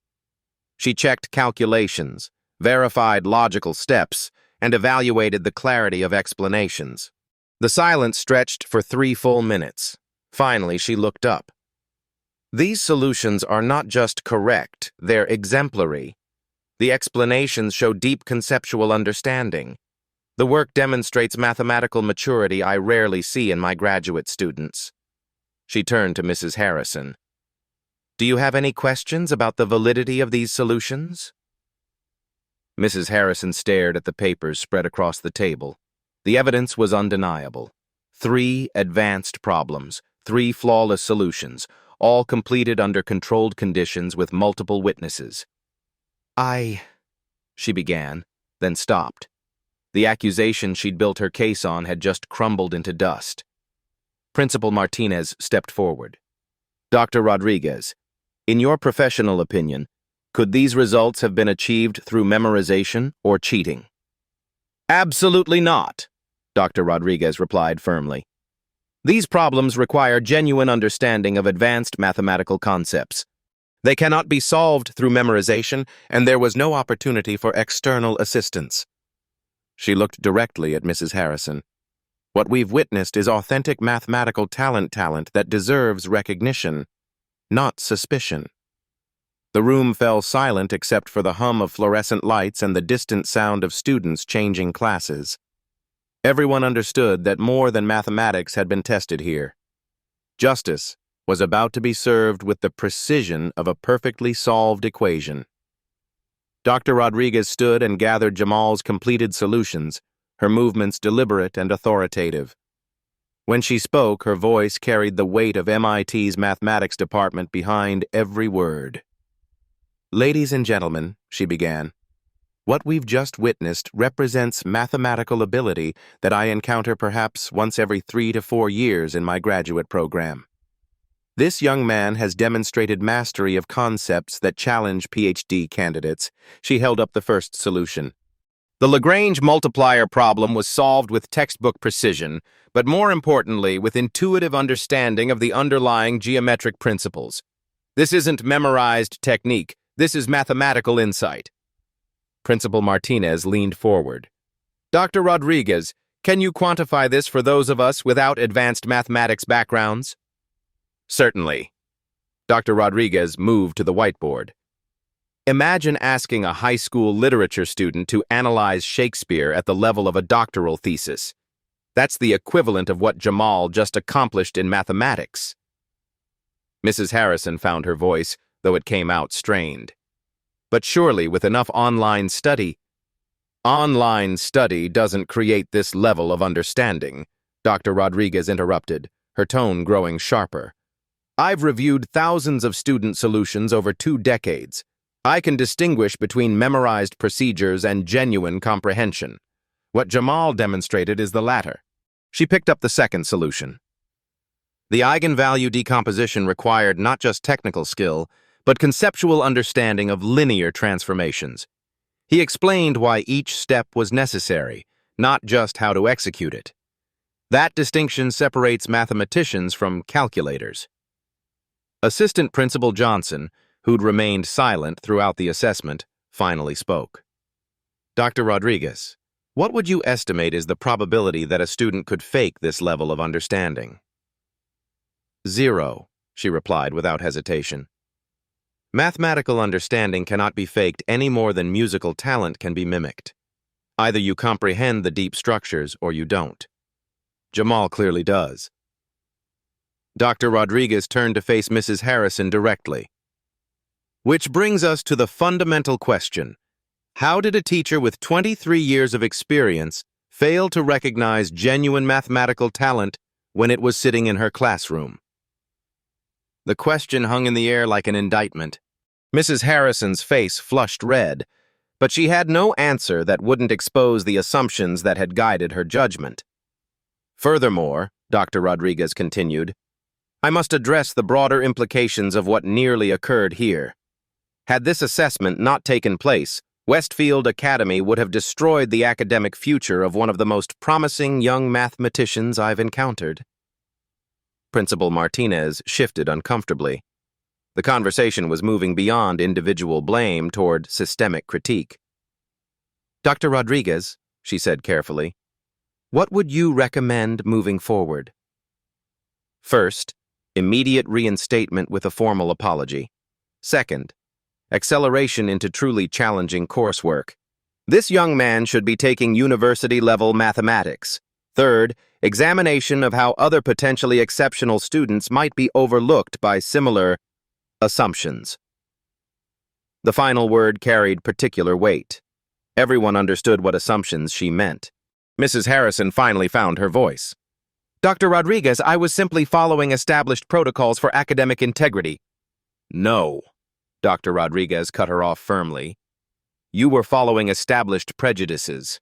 She checked calculations, verified logical steps, and evaluated the clarity of explanations. The silence stretched for 3 full minutes. Finally, she looked up. "These solutions are not just correct, they're exemplary. The explanations show deep conceptual understanding. The work demonstrates mathematical maturity I rarely see in my graduate students. She turned to Mrs. Harrison. Do you have any questions about the validity of these solutions? Mrs. Harrison stared at the papers spread across the table. The evidence was undeniable. 3 advanced problems, 3 flawless solutions, all completed under controlled conditions with multiple witnesses. She began, then stopped. The accusation she'd built her case on had just crumbled into dust. Principal Martinez stepped forward. Dr. Rodriguez, in your professional opinion, could these results have been achieved through memorization or cheating? Absolutely not, Dr. Rodriguez replied firmly. These problems require genuine understanding of advanced mathematical concepts. They cannot be solved through memorization, and there was no opportunity for external assistance. She looked directly at Mrs. Harrison. What we've witnessed is authentic mathematical talent that deserves recognition, not suspicion. The room fell silent except for the hum of fluorescent lights and the distant sound of students changing classes. Everyone understood that more than mathematics had been tested here. Justice was about to be served with the precision of a perfectly solved equation. Dr. Rodriguez stood and gathered Jamal's completed solutions, her movements deliberate and authoritative. When she spoke, her voice carried the weight of MIT's mathematics department behind every word. Ladies and gentlemen, she began, what we've just witnessed represents mathematical ability that I encounter perhaps once every 3 to 4 years in my graduate program. This young man has demonstrated mastery of concepts that challenge PhD candidates. She held up the first solution. The Lagrange multiplier problem was solved with textbook precision, but more importantly, with intuitive understanding of the underlying geometric principles. This isn't memorized technique. This is mathematical insight. Principal Martinez leaned forward. Dr. Rodriguez, can you quantify this for those of us without advanced mathematics backgrounds? Certainly. Dr. Rodriguez moved to the whiteboard. Imagine asking a high school literature student to analyze Shakespeare at the level of a doctoral thesis. That's the equivalent of what Jamal just accomplished in mathematics. Mrs. Harrison found her voice, though it came out strained. But surely with enough online study doesn't create this level of understanding, Dr. Rodriguez interrupted, her tone growing sharper. I've reviewed thousands of student solutions over 2 decades. I can distinguish between memorized procedures and genuine comprehension. What Jamal demonstrated is the latter. She picked up the second solution. The eigenvalue decomposition required not just technical skill, but conceptual understanding of linear transformations. He explained why each step was necessary, not just how to execute it. That distinction separates mathematicians from calculators. Assistant Principal Johnson, who'd remained silent throughout the assessment, finally spoke. Dr. Rodriguez, what would you estimate is the probability that a student could fake this level of understanding? 0, she replied without hesitation. Mathematical understanding cannot be faked any more than musical talent can be mimicked. Either you comprehend the deep structures or you don't. Jamal clearly does. Dr. Rodriguez turned to face Mrs. Harrison directly. Which brings us to the fundamental question. How did a teacher with 23 years of experience fail to recognize genuine mathematical talent when it was sitting in her classroom? The question hung in the air like an indictment. Mrs. Harrison's face flushed red, but she had no answer that wouldn't expose the assumptions that had guided her judgment. Furthermore, Dr. Rodriguez continued, I must address the broader implications of what nearly occurred here. Had this assessment not taken place, Westfield Academy would have destroyed the academic future of one of the most promising young mathematicians I've encountered. Principal Martinez shifted uncomfortably. The conversation was moving beyond individual blame toward systemic critique. Dr. Rodriguez, she said carefully, what would you recommend moving forward? First, immediate reinstatement with a formal apology. Second, acceleration into truly challenging coursework. This young man should be taking university-level mathematics. Third, examination of how other potentially exceptional students might be overlooked by similar assumptions. The final word carried particular weight. Everyone understood what assumptions she meant. Mrs. Harrison finally found her voice. Dr. Rodriguez, I was simply following established protocols for academic integrity. No, Dr. Rodriguez cut her off firmly. You were following established prejudices.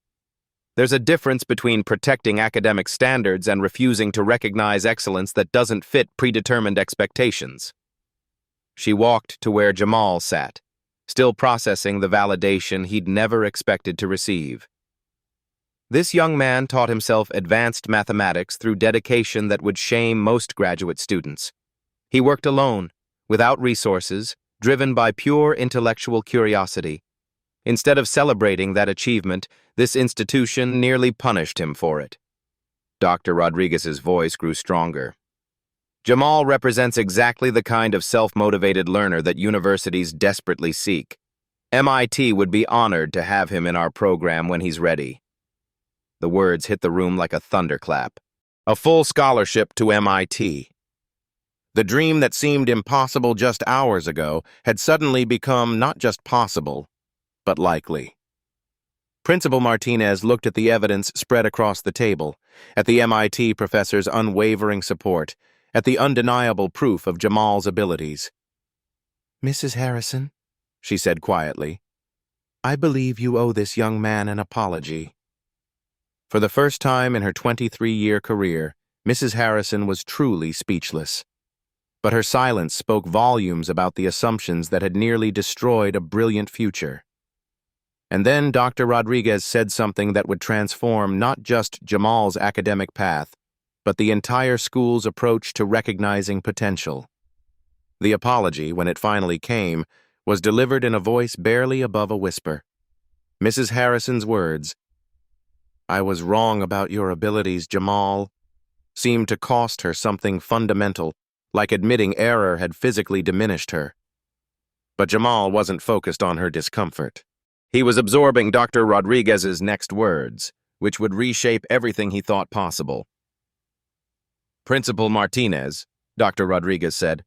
There's a difference between protecting academic standards and refusing to recognize excellence that doesn't fit predetermined expectations. She walked to where Jamal sat, still processing the validation he'd never expected to receive. This young man taught himself advanced mathematics through dedication that would shame most graduate students. He worked alone, without resources, driven by pure intellectual curiosity. Instead of celebrating that achievement, this institution nearly punished him for it. Dr. Rodriguez's voice grew stronger. Jamal represents exactly the kind of self-motivated learner that universities desperately seek. MIT would be honored to have him in our program when he's ready. The words hit the room like a thunderclap. A full scholarship to MIT. The dream that seemed impossible just hours ago had suddenly become not just possible, but likely. Principal Martinez looked at the evidence spread across the table, at the MIT professor's unwavering support, at the undeniable proof of Jamal's abilities. Mrs. Harrison, she said quietly, I believe you owe this young man an apology. For the first time in her 23-year career, Mrs. Harrison was truly speechless. But her silence spoke volumes about the assumptions that had nearly destroyed a brilliant future. And then Dr. Rodriguez said something that would transform not just Jamal's academic path, but the entire school's approach to recognizing potential. The apology, when it finally came, was delivered in a voice barely above a whisper. Mrs. Harrison's words, "I was wrong about your abilities, Jamal," seemed to cost her something fundamental, like admitting error had physically diminished her. But Jamal wasn't focused on her discomfort. He was absorbing Dr. Rodriguez's next words, which would reshape everything he thought possible. "Principal Martinez," Dr. Rodriguez said,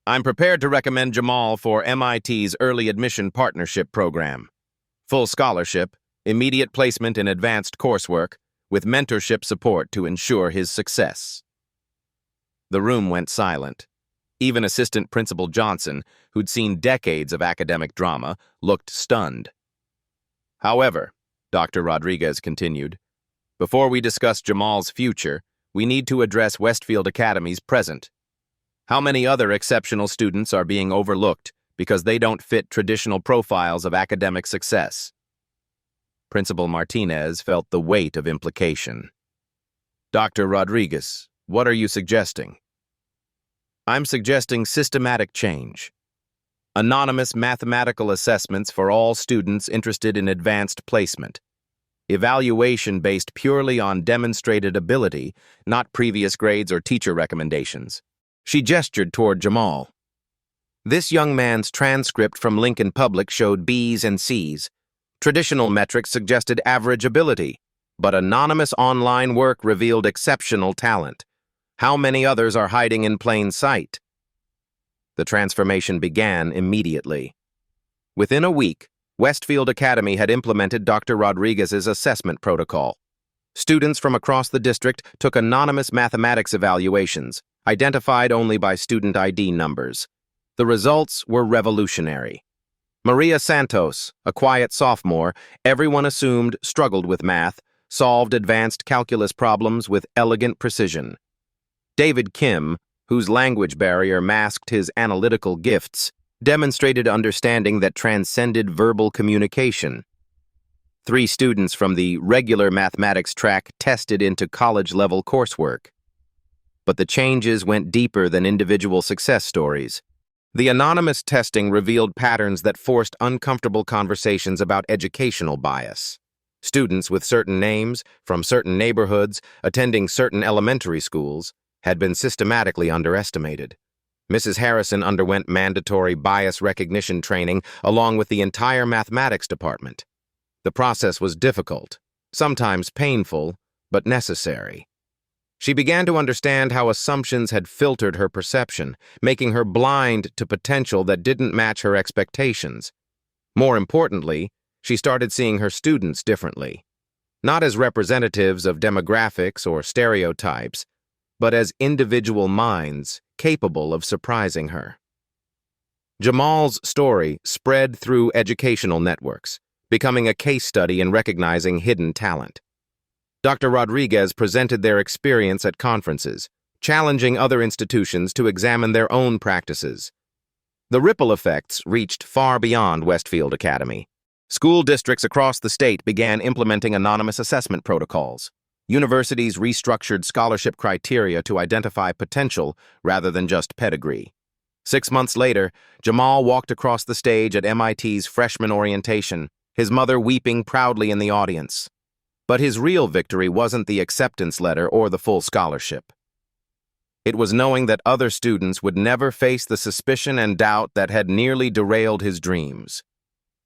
"I'm prepared to recommend Jamal for MIT's Early Admission Partnership Program. Full scholarship, immediate placement in advanced coursework, with mentorship support to ensure his success." The room went silent. Even Assistant Principal Johnson, who'd seen decades of academic drama, looked stunned. "However," Dr. Rodriguez continued, "before we discuss Jamal's future, we need to address Westfield Academy's present. How many other exceptional students are being overlooked because they don't fit traditional profiles of academic success?" Principal Martinez felt the weight of implication. "Dr. Rodriguez, what are you suggesting?" "I'm suggesting systematic change. Anonymous mathematical assessments for all students interested in advanced placement. Evaluation based purely on demonstrated ability, not previous grades or teacher recommendations." She gestured toward Jamal. This young man's transcript from Lincoln Public showed B's and C's. Traditional metrics suggested average ability, but anonymous online work revealed exceptional talent. How many others are hiding in plain sight? The transformation began immediately. Within a week, Westfield Academy had implemented Dr. Rodriguez's assessment protocol. Students from across the district took anonymous mathematics evaluations, identified only by student ID numbers. The results were revolutionary. Maria Santos, a quiet sophomore, everyone assumed struggled with math, solved advanced calculus problems with elegant precision. David Kim, whose language barrier masked his analytical gifts, demonstrated understanding that transcended verbal communication. 3 students from the regular mathematics track tested into college-level coursework. But the changes went deeper than individual success stories. The anonymous testing revealed patterns that forced uncomfortable conversations about educational bias. Students with certain names, from certain neighborhoods, attending certain elementary schools, had been systematically underestimated. Mrs. Harrison underwent mandatory bias recognition training along with the entire mathematics department. The process was difficult, sometimes painful, but necessary. She began to understand how assumptions had filtered her perception, making her blind to potential that didn't match her expectations. More importantly, she started seeing her students differently, not as representatives of demographics or stereotypes, but as individual minds capable of surprising her. Jamal's story spread through educational networks, becoming a case study in recognizing hidden talent. Dr. Rodriguez presented their experience at conferences, challenging other institutions to examine their own practices. The ripple effects reached far beyond Westfield Academy. School districts across the state began implementing anonymous assessment protocols. Universities restructured scholarship criteria to identify potential rather than just pedigree. 6 months later, Jamal walked across the stage at MIT's freshman orientation, his mother weeping proudly in the audience. But his real victory wasn't the acceptance letter or the full scholarship. It was knowing that other students would never face the suspicion and doubt that had nearly derailed his dreams.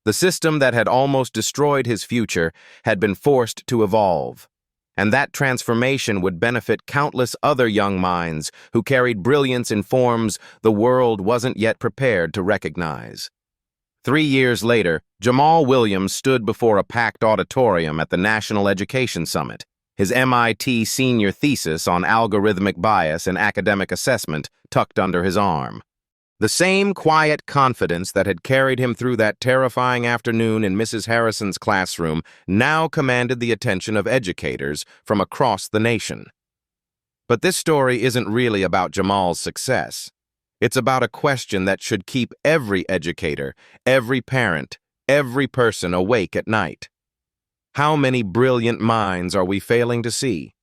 The system that had almost destroyed his future had been forced to evolve, and that transformation would benefit countless other young minds who carried brilliance in forms the world wasn't yet prepared to recognize. 3 years later, Jamal Williams stood before a packed auditorium at the National Education Summit, his MIT senior thesis on algorithmic bias and academic assessment tucked under his arm. The same quiet confidence that had carried him through that terrifying afternoon in Mrs. Harrison's classroom now commanded the attention of educators from across the nation. But this story isn't really about Jamal's success. It's about a question that should keep every educator, every parent, every person awake at night. How many brilliant minds are we failing to see?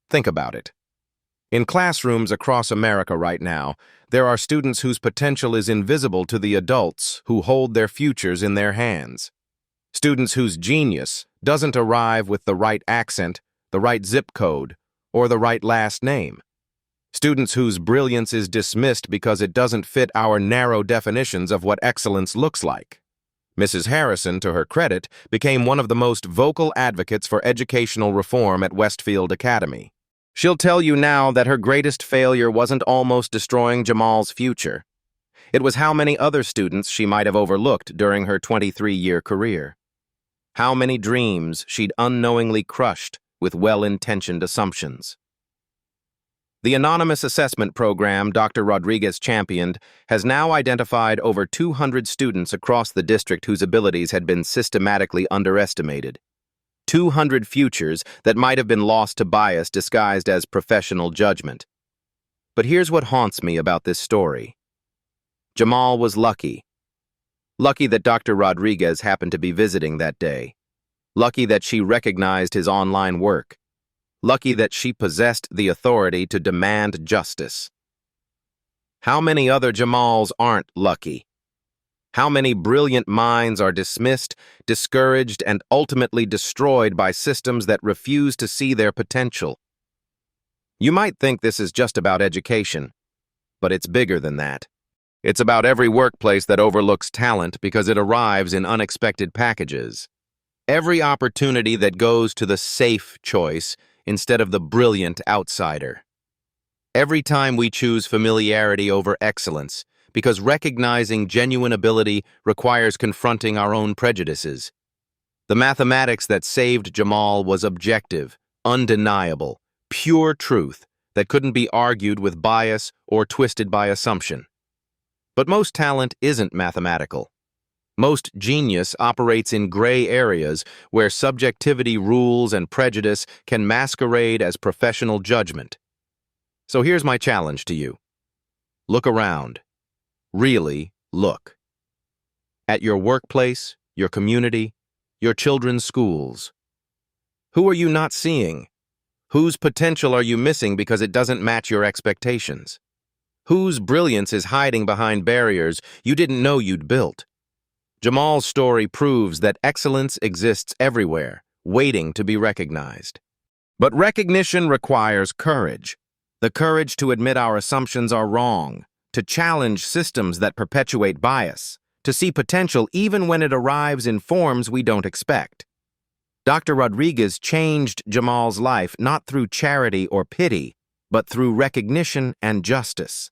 Think about it. In classrooms across America right now, there are students whose potential is invisible to the adults who hold their futures in their hands. Students whose genius doesn't arrive with the right accent, the right zip code, or the right last name. Students whose brilliance is dismissed because it doesn't fit our narrow definitions of what excellence looks like. Mrs. Harrison, to her credit, became one of the most vocal advocates for educational reform at Westfield Academy. She'll tell you now that her greatest failure wasn't almost destroying Jamal's future. It was how many other students she might have overlooked during her 23-year career. How many dreams she'd unknowingly crushed with well-intentioned assumptions. The anonymous assessment program Dr. Rodriguez championed has now identified over 200 students across the district whose abilities had been systematically underestimated. 200 futures that might have been lost to bias disguised as professional judgment. But here's what haunts me about this story. Jamal was lucky. Lucky that Dr. Rodriguez happened to be visiting that day. Lucky that she recognized his online work. Lucky that she possessed the authority to demand justice. How many other Jamals aren't lucky? How many brilliant minds are dismissed, discouraged, and ultimately destroyed by systems that refuse to see their potential? You might think this is just about education, but it's bigger than that. It's about every workplace that overlooks talent because it arrives in unexpected packages. Every opportunity that goes to the safe choice instead of the brilliant outsider. Every time we choose familiarity over excellence, because recognizing genuine ability requires confronting our own prejudices. The mathematics that saved Jamal was objective, undeniable, pure truth that couldn't be argued with bias or twisted by assumption. But most talent isn't mathematical. Most genius operates in gray areas where subjectivity rules and prejudice can masquerade as professional judgment. So here's my challenge to you. Look around. Really look. At your workplace, your community, your children's schools. Who are you not seeing? Whose potential are you missing because it doesn't match your expectations? Whose brilliance is hiding behind barriers you didn't know you'd built? Jamal's story proves that excellence exists everywhere, waiting to be recognized. But recognition requires courage. The courage to admit our assumptions are wrong, to challenge systems that perpetuate bias, to see potential even when it arrives in forms we don't expect. Dr. Rodriguez changed Jamal's life not through charity or pity, but through recognition and justice.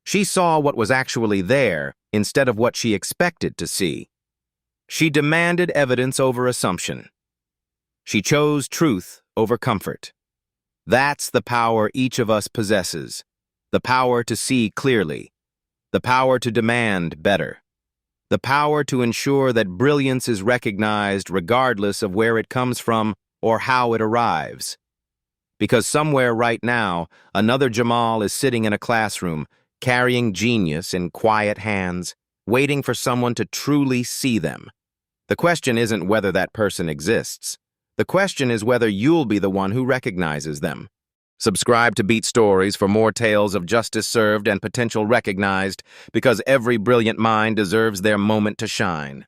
She saw what was actually there instead of what she expected to see. She demanded evidence over assumption. She chose truth over comfort. That's the power each of us possesses, the power to see clearly, the power to demand better, the power to ensure that brilliance is recognized regardless of where it comes from or how it arrives. Because somewhere right now, another Jamal is sitting in a classroom, carrying genius in quiet hands, waiting for someone to truly see them. The question isn't whether that person exists. The question is whether you'll be the one who recognizes them. Subscribe to Beat Stories for more tales of justice served and potential recognized, because every brilliant mind deserves their moment to shine.